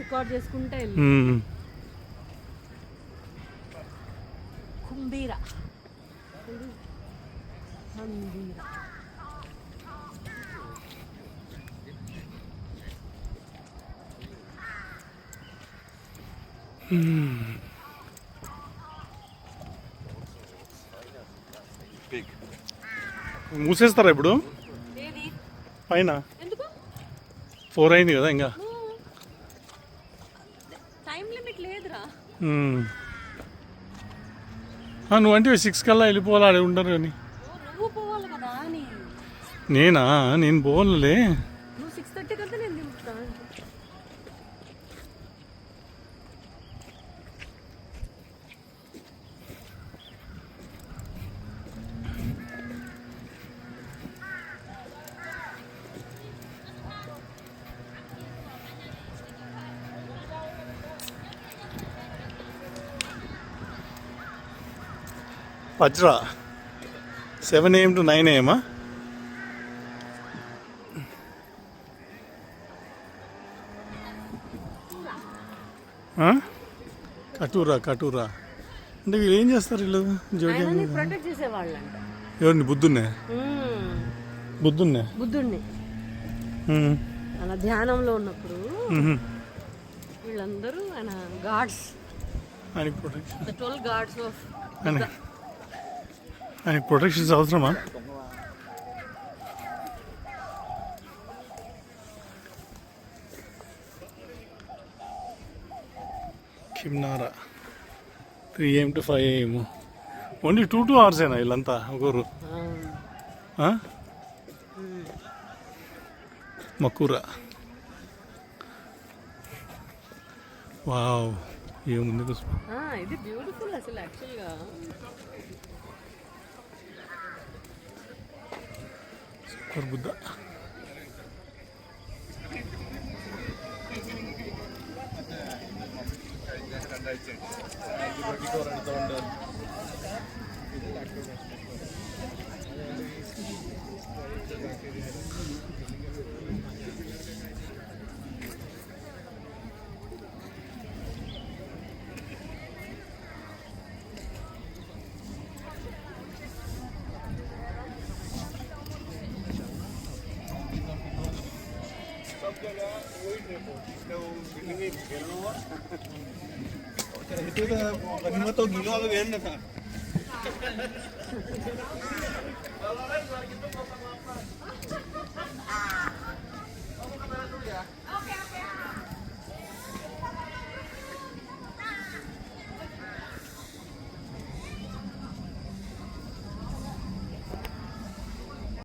Record చేసుకుంటే కుంబీరా హంబీరా మూసేస్తారా ఇప్పుడు పైన 4 అయింది కదా ఇంకా టైం లిమిట్ లేదురా నువ్వంటే 6 కల్లా వెళ్ళిపోవాలి ఆడే ఉండరు అని నువ్వు పోవాలి కదా అని నేను పోవాలే నువ్వు 6:30 కంటే నేను దింపుతా వజ్రా 7 AM to 9 AM కటూరా అంటే వీళ్ళు ఏం చేస్తారు వీళ్ళు ప్రొటెక్ట్ చేసేవాళ్ళంట ఎవరిని బుద్ధున్నే బుద్ధుణ్ణి అలా ధ్యానంలో ఉన్నప్పుడు వీళ్ళందరూ ఆయన గాడ్స్ ఆయనకి ప్రొటెక్షన్ 12 గాడ్స్ ఆఫ్ ఆయనకి ప్రొటెక్షన్స్ అవసరమా కిమ్నారా 3 AM to 5 AM only 2 hours ఏనా వీళ్ళంతా ఒకరు మకూరా వావ్ ఏముంది ఇది బ్యూటిఫుల్ అసలు యాక్చువల్గా super Buddha itu udah lima atau gila atau gimana kak?